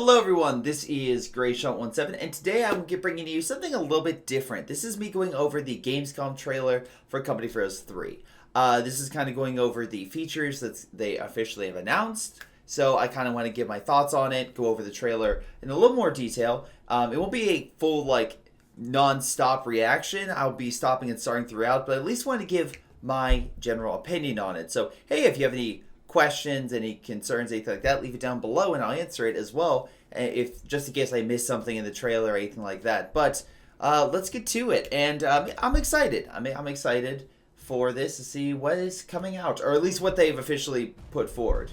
Hello everyone, this is Greyshot17 and today I'm bringing you something a little bit different. This is me going over the Gamescom trailer for Company of Heroes 3. This is kind of going over the features that they officially have announced. So I kind of want to give my thoughts on it, go over the trailer in a little more detail. It won't be a full non-stop reaction. I'll be stopping and starting throughout, but at least want to give my general opinion on it. So hey, if you have any questions, any concerns, anything like that, leave it down below and I'll answer it as well, if just in case I missed something in the trailer or anything like that. But let's get to it, and I'm excited. I'm excited for this to see what is coming out, or at least what they've officially put forward.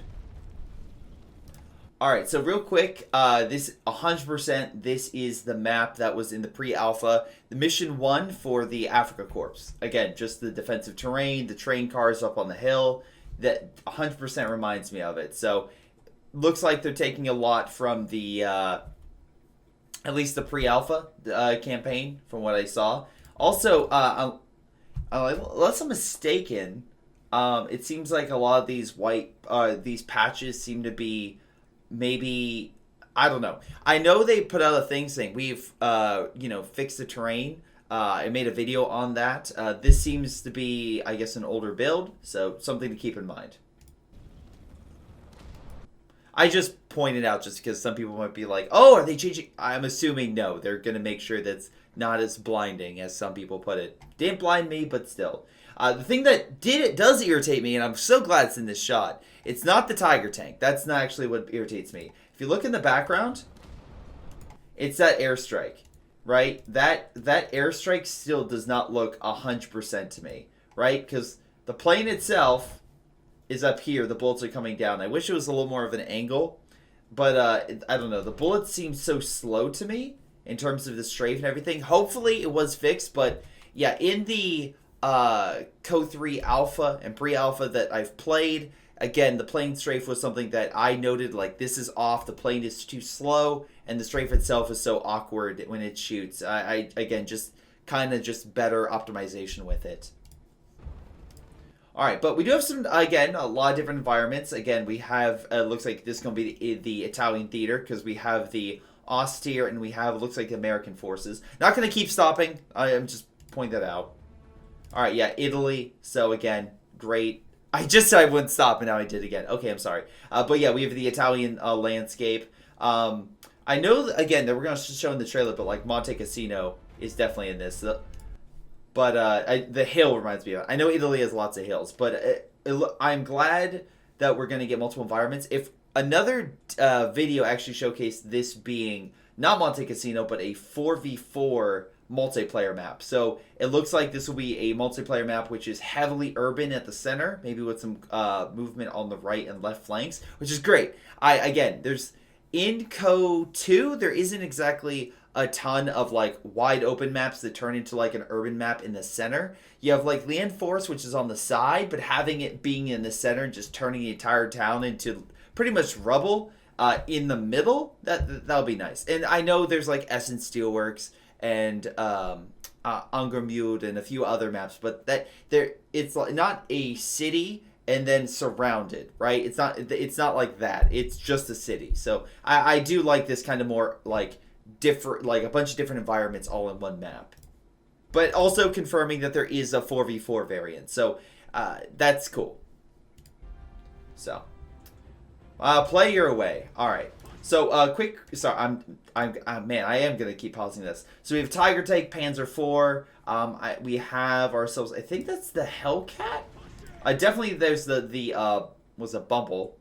Alright, so real quick, this 100%, this is the map that was in the pre-alpha. The mission 1 for the Africa Corps. Again, just the defensive terrain, the train cars up on the hill. That 100% reminds me of it. So, looks like they're taking a lot from the, at least the pre-alpha campaign, from what I saw. Also, unless I'm mistaken, it seems like a lot of these these patches seem to be maybe, I don't know. I know they put out a thing saying we've, fixed the terrain. I made a video on that. This seems to be, I guess, an older build, so something to keep in mind. I just pointed out just because some people might be like, oh, are they changing? I'm assuming no. They're going to make sure that's not as blinding as some people put it. Didn't blind me, but still. The thing that does irritate me, and I'm so glad it's in this shot, it's not the Tiger tank. That's not actually what irritates me. If you look in the background, it's that airstrike. Right? That airstrike still does not look 100% to me. Right? Because the plane itself is up here. The bullets are coming down. I wish it was a little more of an angle. But, I don't know. The bullets seem so slow to me in terms of the strafe and everything. Hopefully it was fixed. But, yeah, in the Co3 alpha and pre-alpha that I've played, again, the plane strafe was something that I noted, like, this is off, the plane is too slow, and the strafe itself is so awkward when it shoots. Again, just kind of just better optimization with it. Alright, but we do have some, again, a lot of different environments. Again, we have, looks like this is going to be the Italian theater, because we have the austere, and we have, looks like the American forces. Not going to keep stopping, I'm just pointing that out. Alright, yeah, Italy, so again, great. I just said I wouldn't stop, and now I did again. Okay, I'm sorry. But yeah, we have the Italian landscape. I know, again, that we're going to show in the trailer, but like Monte Cassino is definitely in this. But the hill reminds me of it. I know Italy has lots of hills, but I'm glad that we're going to get multiple environments. If another video actually showcased this being not Monte Cassino, but a 4v4 multiplayer map. So it looks like this will be a multiplayer map which is heavily urban at the center, maybe with some movement on the right and left flanks, which is great. There's in Co2 there isn't exactly a ton of like wide open maps that turn into like an urban map in the center. You have like Land Force, which is on the side, but having it being in the center and just turning the entire town into pretty much rubble in the middle, that'll be nice. And I know there's like Essence Steelworks and Angermute and a few other maps, but it's not a city and then surrounded, right? It's not like that. It's just a city. So I do like this kind of more like different, like a bunch of different environments all in one map. But also confirming that there is a 4v4 variant. So that's cool. So play your way. All right. So, quick, sorry, man, I am going to keep pausing this. So, we have Tiger Tank, Panzer IV, we have ourselves, I think that's the Hellcat? Definitely there's was a Bumble.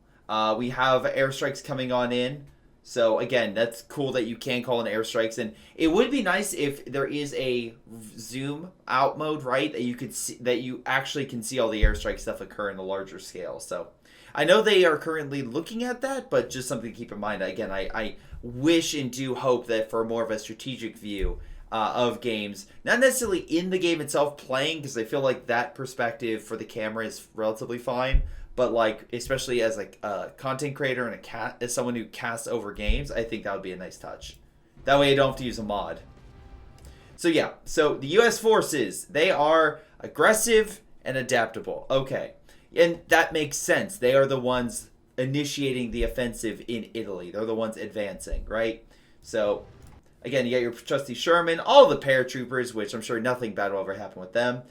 We have airstrikes coming on in. So, again, that's cool that you can call in airstrikes, and it would be nice if there is a zoom out mode, right, that you could see, that you actually can see all the airstrike stuff occur in a larger scale, so I know they are currently looking at that, but just something to keep in mind. Again, I wish and do hope that for more of a strategic view of games, not necessarily in the game itself playing, because I feel like that perspective for the camera is relatively fine, but like especially as like a content creator and as someone who casts over games, I think that would be a nice touch. That way I don't have to use a mod. So yeah, so the U.S. forces, they are aggressive and adaptable. Okay. And that makes sense. They are the ones initiating the offensive in Italy. They're the ones advancing, right? So, again, you got your trusty Sherman, all the paratroopers, which I'm sure nothing bad will ever happen with them.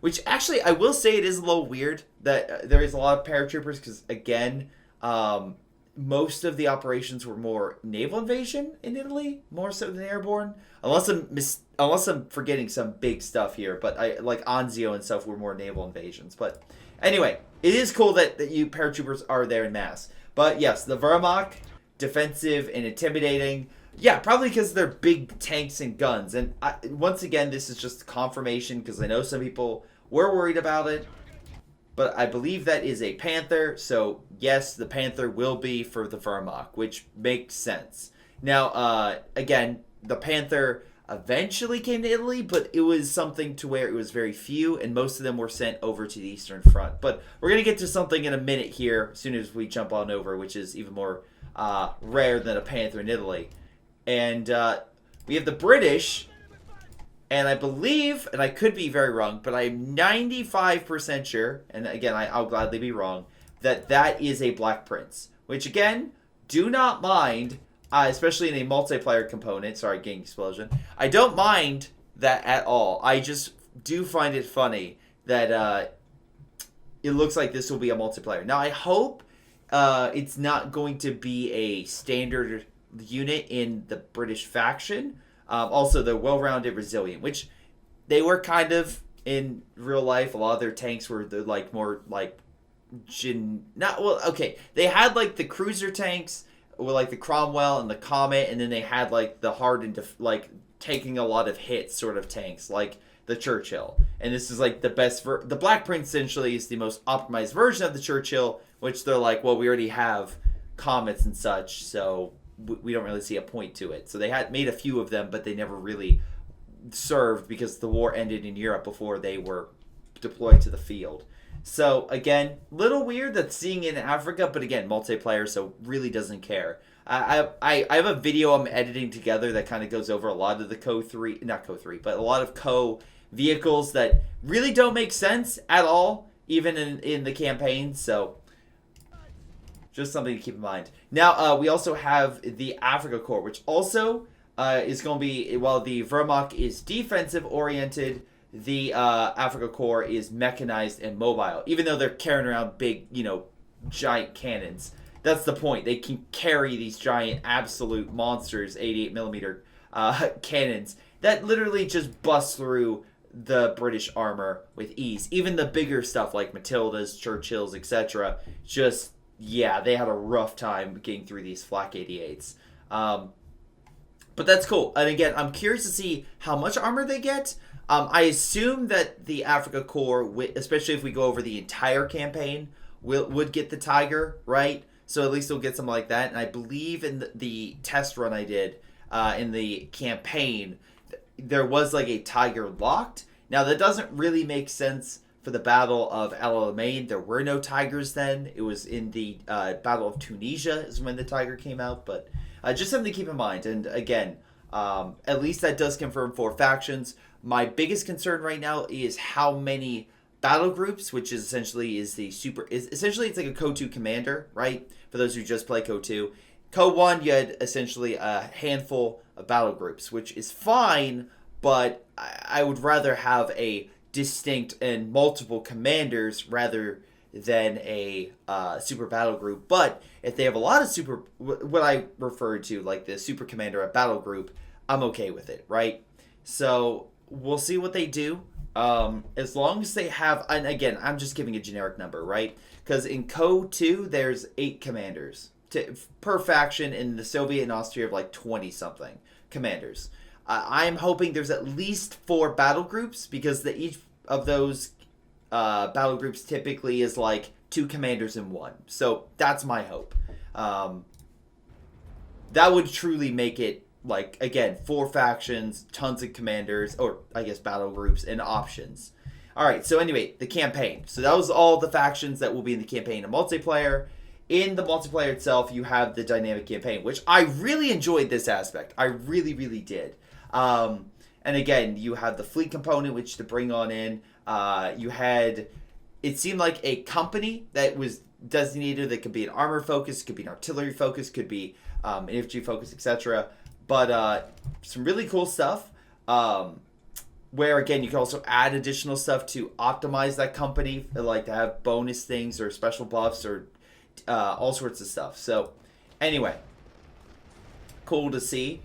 Which, actually, I will say it is a little weird that there is a lot of paratroopers because, again, most of the operations were more naval invasion in Italy, more so than airborne. Unless I'm forgetting some big stuff here, but like Anzio and stuff were more naval invasions. But anyway, it is cool that you paratroopers are there in mass. But yes, the Wehrmacht, defensive and intimidating. Yeah, probably because they're big tanks and guns. And once again, this is just confirmation because I know some people were worried about it. But I believe that is a Panther, so yes, the Panther will be for the Wehrmacht, which makes sense. Now, again, the Panther eventually came to Italy, but it was something to where it was very few, and most of them were sent over to the Eastern Front. But we're going to get to something in a minute here, as soon as we jump on over, which is even more rare than a Panther in Italy. And we have the British. And I believe, and I could be very wrong, but I'm 95% sure, and again, I'll gladly be wrong, that is a Black Prince. Which, again, do not mind, especially in a multiplayer component. Sorry, gang explosion. I don't mind that at all. I just do find it funny that it looks like this will be a multiplayer. Now, I hope it's not going to be a standard unit in the British faction. Also, they're well-rounded, resilient, which they were kind of in real life. A lot of their tanks were more like they had like the cruiser tanks with like the Cromwell and the Comet, and then they had like the hardened, like taking a lot of hits sort of tanks, like the Churchill. And this is like the best. The Black Prince essentially is the most optimized version of the Churchill, which they're like, well, we already have Comets and such, so we don't really see a point to it. So they had made a few of them, but they never really served because the war ended in Europe before they were deployed to the field. So again, little weird that seeing it in Africa, but again, multiplayer, so really doesn't care. I have a video I'm editing together that kind of goes over a lot of the but a lot of Co vehicles that really don't make sense at all, even in the campaign. So just something to keep in mind. Now, we also have the Africa Corps, which also is going to be, while the Wehrmacht is defensive-oriented, the Africa Corps is mechanized and mobile. Even though they're carrying around big, giant cannons. That's the point. They can carry these giant, absolute monsters, 88mm cannons, that literally just bust through the British armor with ease. Even the bigger stuff, like Matildas, Churchills, etc., just... yeah, they had a rough time getting through these Flak 88s. But that's cool. And again, I'm curious to see how much armor they get. I assume that the Africa Corps, especially if we go over the entire campaign, would get the Tiger, right? So at least they'll get something like that. And I believe in the test run I did in the campaign, there was like a Tiger locked. Now, that doesn't really make sense for the Battle of El Alamein. There were no Tigers then. It was in the Battle of Tunisia is when the Tiger came out. But just something to keep in mind. And again, at least that does confirm 4 factions. My biggest concern right now is how many battle groups, which is essentially essentially it's like a Co 2 commander, right? For those who just play Co 2. Co 1, you had essentially a handful of battle groups, which is fine, but I would rather have a distinct and multiple commanders rather than a super battle group. But if they have a lot of what I refer to like the super commander, a battle group, I'm okay with it, right? So we'll see what they do. As long as they have, and again, I'm just giving a generic number, right? Because in Co 2, there's 8 commanders per faction. In the Soviet and Austria have like 20 something commanders. I'm hoping there's at least 4 battle groups, because each of those battle groups typically is like 2 commanders in one. So that's my hope. That would truly make it, like, again, 4 factions, tons of commanders, or I guess battle groups, and options. Alright, so anyway, the campaign. So that was all the factions that will be in the campaign and multiplayer. In the multiplayer itself, you have the dynamic campaign, which I really enjoyed this aspect. I really, really did. And again, you have the fleet component, which to bring on in. You had, it seemed like a company that was designated. That could be an armor focus, could be an artillery focus, could be an infantry focus, etc. But some really cool stuff. Where again, you can also add additional stuff to optimize that company, like to have bonus things or special buffs or all sorts of stuff. So anyway, cool to see.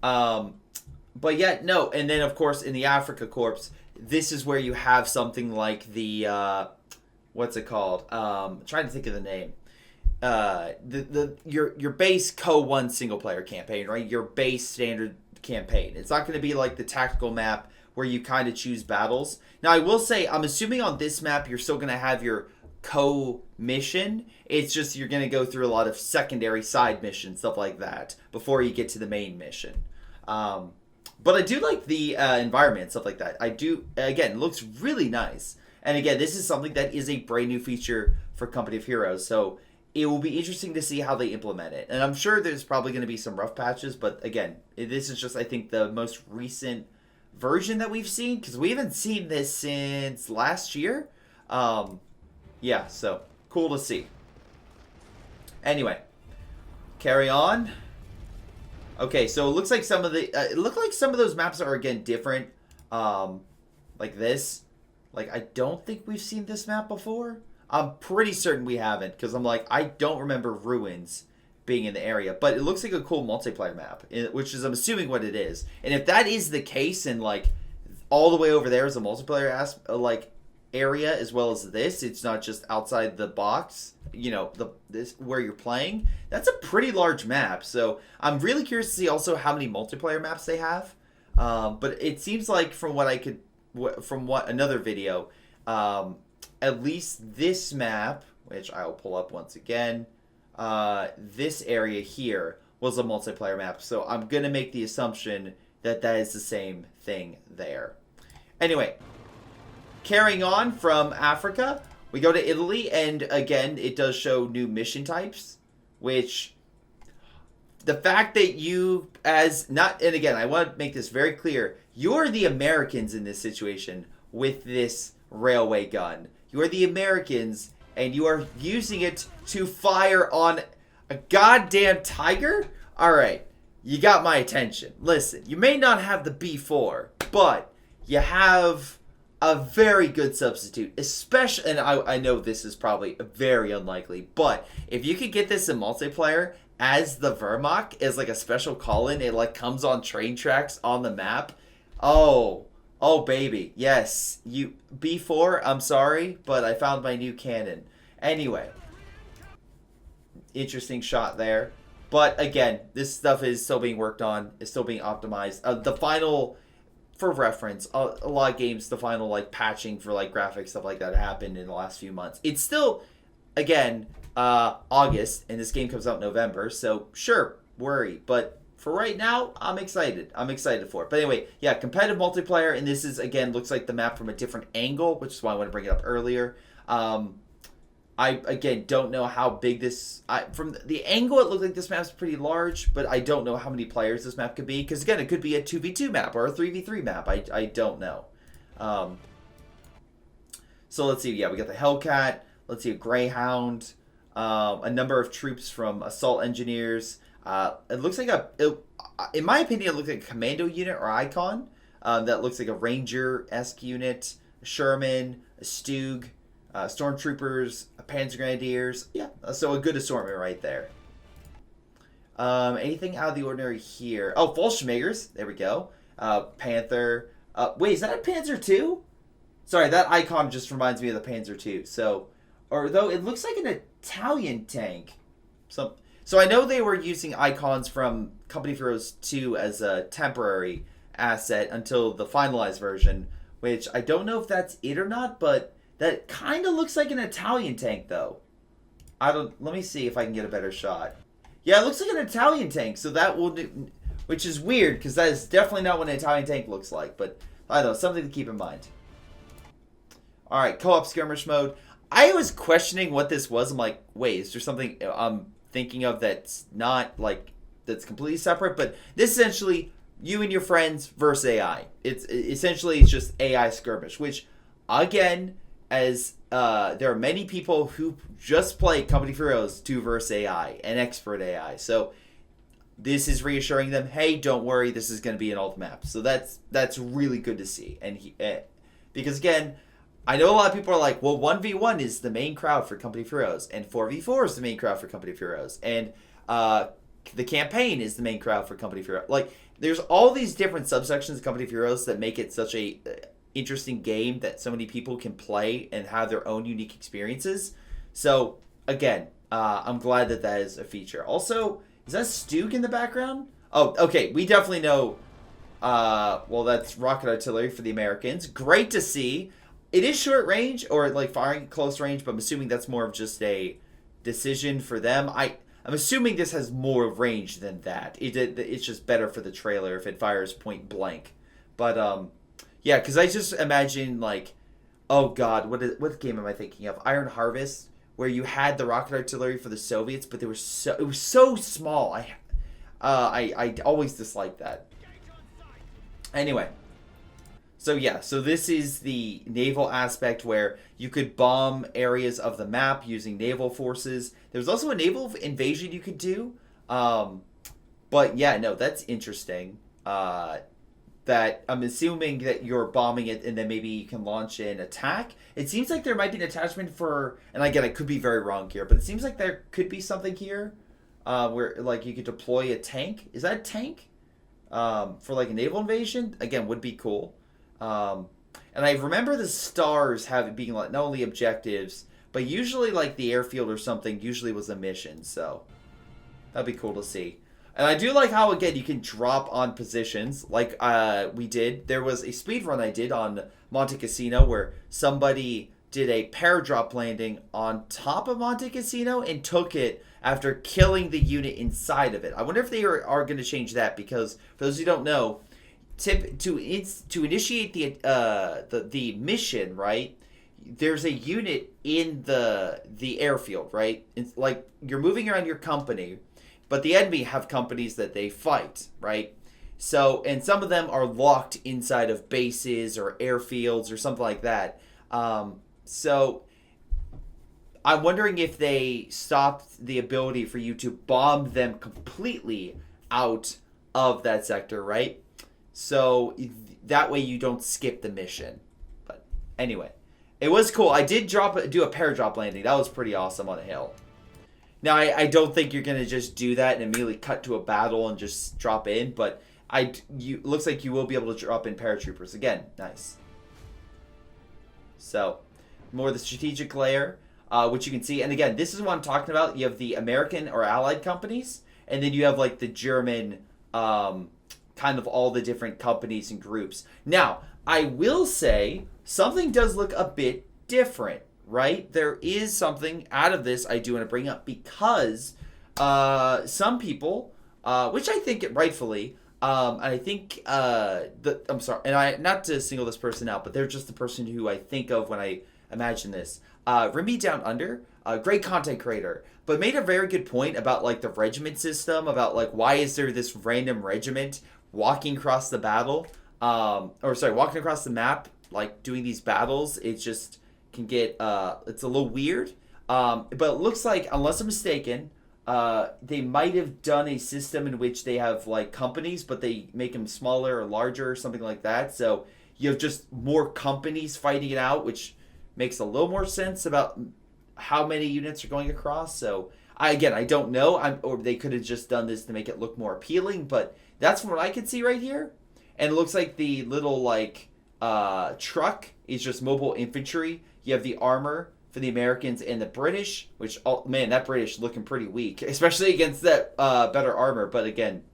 But yeah, no, and then of course in the Africa Corps, this is where you have something like the what's it called? Trying to think of the name. Your base Co-1 single player campaign, right? Your base standard campaign. It's not going to be like the tactical map where you kind of choose battles. Now I will say, I'm assuming on this map you're still going to have your co-mission. It's just you're going to go through a lot of secondary side missions, stuff like that, before you get to the main mission. But I do like the environment, stuff like that. I do, again, it looks really nice. And again, this is something that is a brand new feature for Company of Heroes, so it will be interesting to see how they implement it. And I'm sure there's probably going to be some rough patches, but again, this is just, I think, the most recent version that we've seen, because we haven't seen this since last year. Yeah, so cool to see. Anyway, carry on. Okay, so it looks like some of those maps are again different. Like this. Like, I don't think we've seen this map before. I'm pretty certain we haven't, because I'm like, I don't remember ruins being in the area. But it looks like a cool multiplayer map, which is, I'm assuming, what it is. And if that is the case, and like all the way over there is a multiplayer area as well as this, it's not just outside the box, you know, this where you're playing. That's a pretty large map. So I'm really curious to see also how many multiplayer maps they have. But it seems like from another video, at least this map, which I'll pull up once again, this area here was a multiplayer map. So I'm going to make the assumption that that is the same thing there. Anyway, carrying on from Africa, we go to Italy, and again, it does show new mission types, which the fact that you and again, I want to make this very clear, you're the Americans in this situation with this railway gun. You are the Americans, and you are using it to fire on a goddamn tiger? Alright, you got my attention. Listen, you may not have the B4, but you have a very good substitute, especially, and I know this is probably very unlikely, but if you could get this in multiplayer as the Wehrmacht, as like a special call-in, it like comes on train tracks on the map. Oh baby, yes, you B4, I'm sorry, but I found my new cannon. Anyway, interesting shot there. But again, this stuff is still being worked on, is still being optimized. The final, for reference, a lot of games, the final like patching for like graphics, stuff like that happened in the last few months. It's still, again, August, and this game comes out in November, so sure, worry. But for right now, I'm excited. I'm excited for it. But anyway, yeah, competitive multiplayer, and this is, again, looks like the map from a different angle, which is why I want to bring it up earlier. I, again, don't know how big this... from the angle, it looks like this map's pretty large, but I don't know how many players this map could be, because, again, it could be a 2v2 map or a 3v3 map. I don't know. So let's see. Yeah, we got the Hellcat. Let's see, a Greyhound. A number of troops from assault engineers. It looks like in my opinion, it looks like a commando unit or icon. That looks like a Ranger-esque unit, a Sherman, a Stug, Stormtroopers, a Panzer Grenadiers. Yeah, so a good assortment right there. Anything out of the ordinary here? Oh, Fallschirmjägers. There we go. Panther. Wait, is that a Panzer II? Sorry, that icon just reminds me of the Panzer II. So, or though it looks like an Italian tank. So I know they were using icons from Company of Heroes 2 as a temporary asset until the finalized version, which I don't know if that's it or not, but that kind of looks like an Italian tank, though. Let me see if I can get a better shot. Yeah, it looks like an Italian tank, so that will do, which is weird, because that is definitely not what an Italian tank looks like, but I don't know, something to keep in mind. Alright, co-op skirmish mode. I was questioning what this was. I'm like, wait, is there something I'm thinking of that's not, like, that's completely separate? But this essentially, you and your friends versus AI. It's just AI skirmish, which, again, as there are many people who just play Company of Heroes 2 versus AI and expert AI. So this is reassuring them, hey, don't worry, this is going to be in all the maps. So that's really good to see. And because again, I know a lot of people are like, well, 1v1 is the main crowd for Company of Heroes, and 4v4 is the main crowd for Company of Heroes, and the campaign is the main crowd for Company of Heroes. Like, there's all these different subsections of Company of Heroes that make it such a interesting game that so many people can play and have their own unique experiences. So, again, I'm glad that is a feature. Also, is that Stuke in the background? Oh, okay, we definitely know, well, that's rocket artillery for the Americans. Great to see. It is short range, or like firing at close range, but I'm assuming that's more of just a decision for them. I'm assuming this has more range than that. It's just better for the trailer if it fires point blank. But yeah, because I just imagine like, oh god, what game am I thinking of? Iron Harvest, where you had the rocket artillery for the Soviets, but it was so small. I always disliked that. Anyway. So yeah, so this is the naval aspect where you could bomb areas of the map using naval forces. There's also a naval invasion you could do. But yeah, no, that's interesting. That I'm assuming that you're bombing it and then maybe you can launch an attack. It seems like there might be an attachment for, and again, I could be very wrong here, but it seems like there could be something here where like you could deploy a tank. Is that a tank? For like a naval invasion? Again, would be cool. And I remember the stars being like not only objectives, but usually like the airfield or something usually was a mission. So that'd be cool to see. And I do like how, again, you can drop on positions like we did. There was a speed run I did on Monte Cassino where somebody did a paradrop landing on top of Monte Cassino and took it after killing the unit inside of it. I wonder if they are going to change that, because for those who don't know, to initiate the mission, right? There's a unit in the airfield, right? It's like you're moving around your company, but the enemy have companies that they fight, right? So, and some of them are locked inside of bases or airfields or something like that. So I'm wondering if they stopped the ability for you to bomb them completely out of that sector, right? So that way you don't skip the mission. But anyway, it was cool. I did do a paradrop landing. That was pretty awesome on a hill. Now, I don't think you're going to just do that and immediately cut to a battle and just drop in, but looks like you will be able to drop in paratroopers. Again, nice. So, more the strategic layer, which you can see. And again, this is what I'm talking about. You have the American or allied companies, and then you have like the German, kind of all the different companies and groups. Now, I will say something does look a bit different, right? There is something out of this I do want to bring up, because some people, which I think rightfully, I think I'm sorry, and I not to single this person out, but they're just the person who I think of when I imagine this. Remy Down Under, great content creator, but made a very good point about like the regiment system, about like why is there this random regiment walking across the walking across the map, like doing these battles. It just can get it's a little weird, but it looks like, unless I'm mistaken, they might have done a system in which they have like companies, but they make them smaller or larger or something like that, so you have just more companies fighting it out, which makes a little more sense about how many units are going across. So I don't know, or they could have just done this to make it look more appealing, but that's what I could see right here. And it looks like the little like truck is just mobile infantry. You have the armor for the Americans and the British, which, oh man, that British looking pretty weak, especially against that better armor. But again,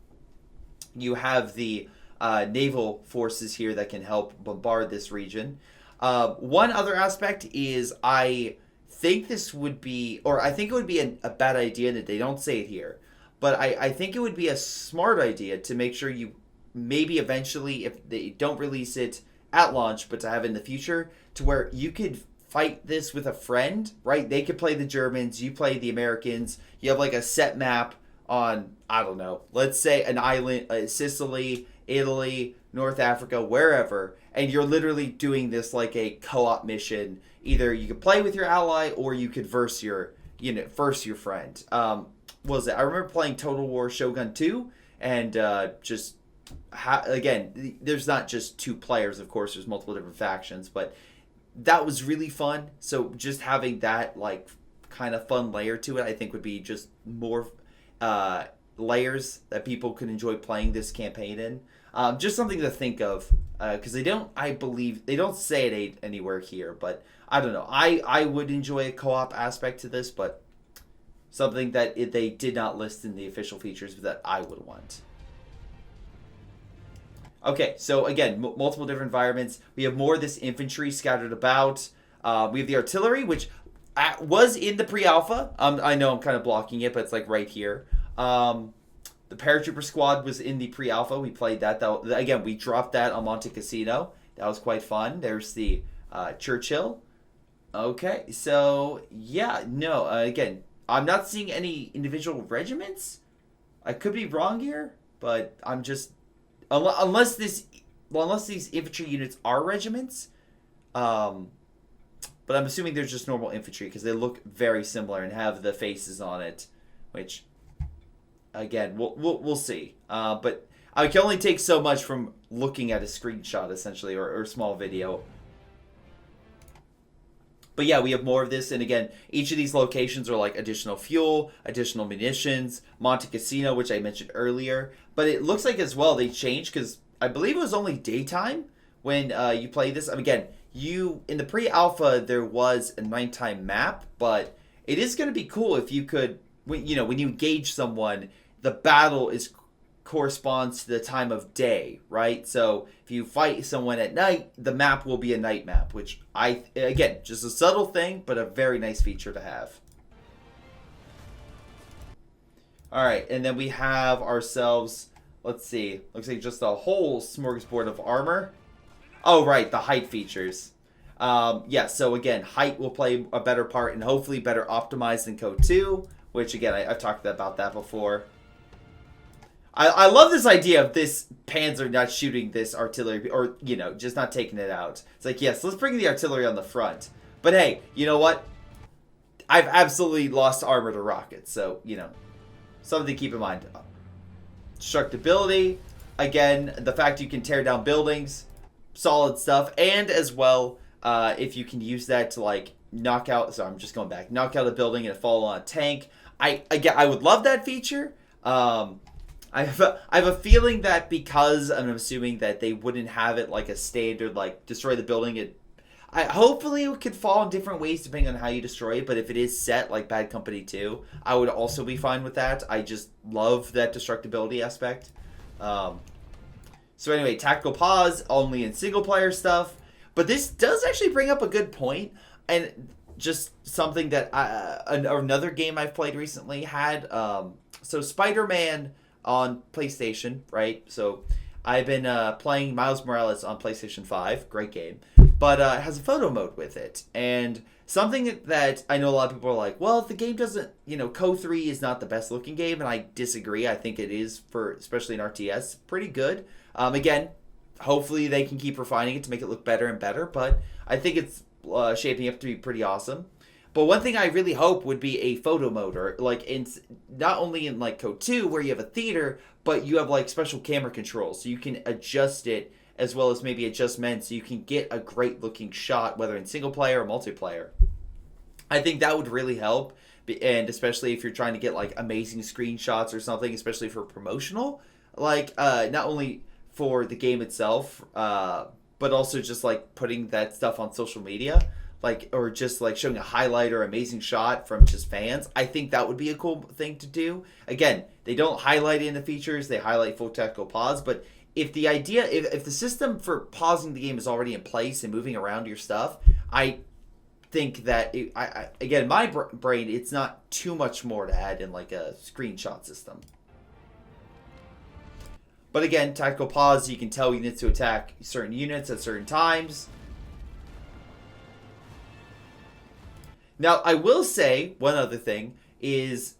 you have the naval forces here that can help bombard this region. One other aspect is I think this would be, or I think it would be a bad idea that they don't say it here, but I think it would be a smart idea to make sure you maybe eventually, if they don't release it at launch, but to have it in the future, to where you could fight this with a friend, right? They could play the Germans, you play the Americans, you have like a set map on, I don't know, let's say an island, Sicily, Italy, North Africa, wherever, and you're literally doing this like a co-op mission. Either you could play with your ally or you could verse your friend. What was it? I remember playing Total War Shogun 2 and again, there's not just two players, of course, there's multiple different factions, but that was really fun. So just having that like kind of fun layer to it, I think would be just more layers that people could enjoy playing this campaign in. Just something to think of, because I believe they don't say it anywhere here, but I don't know. I would enjoy a co-op aspect to this, but something that they did not list in the official features that I would want. Okay, so again, multiple different environments. We have more of this infantry scattered about. We have the artillery, which was in the pre-alpha. I know I'm kind of blocking it, but it's like right here. The paratrooper squad was in the pre-alpha. We played that. Again, we dropped that on Monte Cassino. That was quite fun. There's the Churchill. Okay, so yeah, no. Again, I'm not seeing any individual regiments. I could be wrong here, but I'm just unless these infantry units are regiments. But I'm assuming they're just normal infantry because they look very similar and have the faces on it, which again we'll see. But I can only take so much from looking at a screenshot essentially or a small video. But yeah, we have more of this, and again, each of these locations are like additional fuel, additional munitions, Monte Cassino, which I mentioned earlier. But it looks like as well they changed, because I believe it was only daytime when you play this. Again, in the pre-alpha there was a nighttime map, but it is going to be cool if you could, when you engage someone, the battle corresponds to the time of day, right? So if you fight someone at night, the map will be a night map, which again, just a subtle thing, but a very nice feature to have. All right, and then we have ourselves, let's see, looks like just a whole smorgasbord of armor. Oh, right, the height features. Yeah, so again, height will play a better part and hopefully better optimized than Code 2, which again, I've talked about that before. I love this idea of this Panzer not shooting this artillery, or, just not taking it out. It's like, yes, let's bring the artillery on the front. But hey, you know what? I've absolutely lost armor to rockets, so, something to keep in mind. Destructibility, again, the fact you can tear down buildings, solid stuff, and as well, if you can use that to, like, knock out a building and fall on a tank. I would love that feature. I have a feeling that because I'm assuming that they wouldn't have it like a standard, like, destroy the building. Hopefully it could fall in different ways depending on how you destroy it, but if it is set like Bad Company 2, I would also be fine with that. I just love that destructibility aspect. So anyway, tactical pause, only in single-player stuff. But this does actually bring up a good point, and just something that another game I've played recently had. So Spider-Man on PlayStation, right? So I've been playing Miles Morales on PlayStation 5. Great game. But it has a photo mode with it. And something that I know a lot of people are like, well, if the game doesn't, Code 3 is not the best looking game. And I disagree. I think it is, especially in RTS, pretty good. Again, hopefully they can keep refining it to make it look better and better. But I think it's shaping up to be pretty awesome. But one thing I really hope would be a photo mode, or like not only in like Code 2 where you have a theater, but you have like special camera controls, so you can adjust it as well as maybe adjustments, so you can get a great looking shot, whether in single player or multiplayer. I think that would really help, and especially if you're trying to get like amazing screenshots or something, especially for promotional, like not only for the game itself, but also just like putting that stuff on social media. Or just like showing a highlight or amazing shot from just fans. I think that would be a cool thing to do. Again, they don't highlight it in the features, they highlight full tactical pause, but if the system for pausing the game is already in place and moving around your stuff, I think that, again, my brain, it's not too much more to add in like a screenshot system. But again, tactical pause, you can tell units to attack certain units at certain times. Now, I will say, one other thing is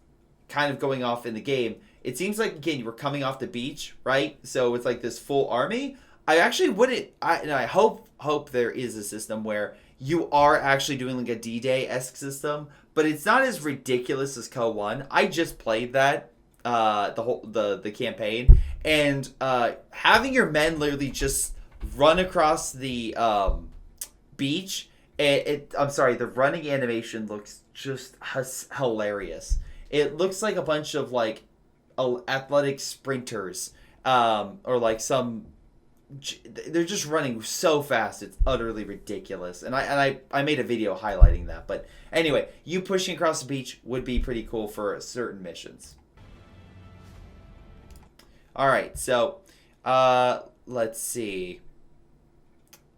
kind of going off in the game, it seems like, again, you were coming off the beach, right? So it's like this full army. I actually wouldn't, and I hope there is a system where you are actually doing like a D-Day-esque system, but it's not as ridiculous as Co 1. I just played that, the campaign, and having your men literally just run across the beach, I'm sorry, the running animation looks just hilarious. It looks like a bunch of like athletic sprinters, or like some. They're just running so fast, it's utterly ridiculous. And I made a video highlighting that. But anyway, you pushing across the beach would be pretty cool for certain missions. Alright, so let's see.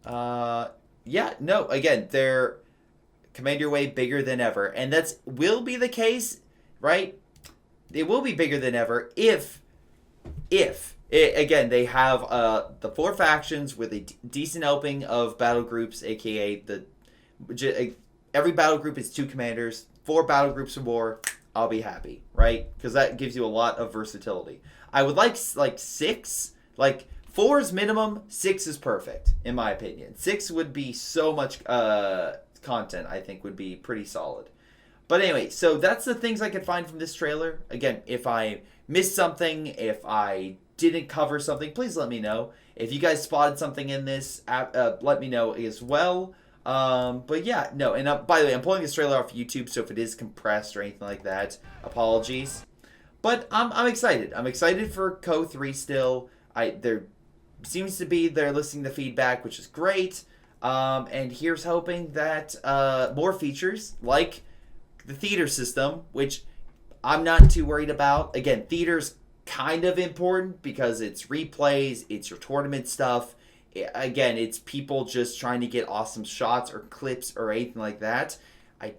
Yeah, no, again, they're Command Your Way bigger than ever. And that's will be the case, right? It will be bigger than ever if again, they have the 4 factions with a decent helping of battle groups, aka every battle group is 2 commanders, 4 battle groups of war. I'll be happy, right? Because that gives you a lot of versatility. I would like 6, like 4 is minimum, 6 is perfect in my opinion. 6 would be so much content. I think would be pretty solid. But anyway, so that's the things I could find from this trailer. Again, if I missed something, if I didn't cover something, please let me know. If you guys spotted something in this, let me know as well. But yeah, no. And by the way, I'm pulling this trailer off YouTube, so if it is compressed or anything like that, apologies. But I'm excited. I'm excited for Co 3 still. There seems to be they're listening to feedback, which is great. And here's hoping that more features like the theater system, which I'm not too worried about. Again, theater's kind of important because it's replays, it's your tournament stuff. Again, it's people just trying to get awesome shots or clips or anything like that. I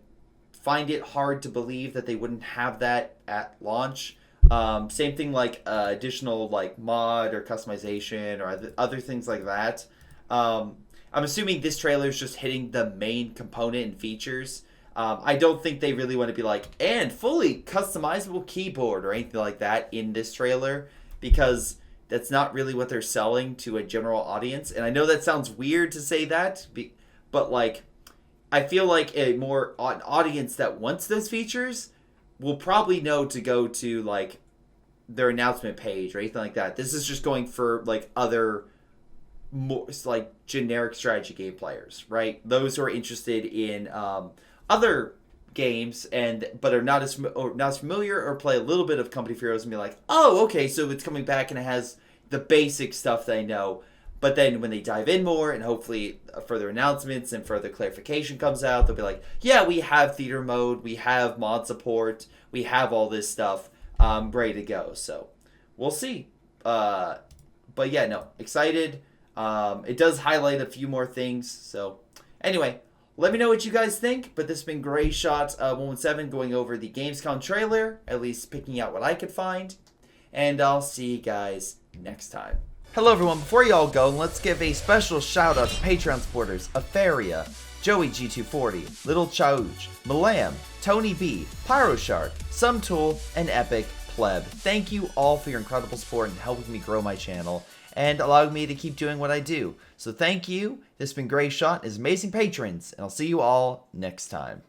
find it hard to believe that they wouldn't have that at launch. Same thing like additional like mod or customization or other things like that. I'm assuming this trailer is just hitting the main component and features. I don't think they really want to be like, and fully customizable keyboard or anything like that in this trailer, because that's not really what they're selling to a general audience. And I know that sounds weird to say that, but like, I feel like an audience that wants those features will probably know to go to like their announcement page or anything like that. This is just going for like other more like generic strategy game players, right? Those who are interested in other games but are not as familiar or play a little bit of Company of Heroes and be like, oh, okay, so it's coming back and it has the basic stuff that I know. But then when they dive in more and hopefully further announcements and further clarification comes out, they'll be like, yeah, we have theater mode, we have mod support, we have all this stuff ready to go. So we'll see. But yeah, no, excited. It does highlight a few more things. So anyway, let me know what you guys think. But this has been Greyshot 117 going over the Gamescom trailer, at least picking out what I could find. And I'll see you guys next time. Hello everyone, before you all go, let's give a special shout out to Patreon supporters Aphyria, Joey G240, Little Chauge, Milam, tonybee, Pyroshark, XSomeToolx, and Epic Pleb. Thank you all for your incredible support and helping me grow my channel and allowing me to keep doing what I do. So thank you. This has been Greyshot, his amazing patrons, and I'll see you all next time.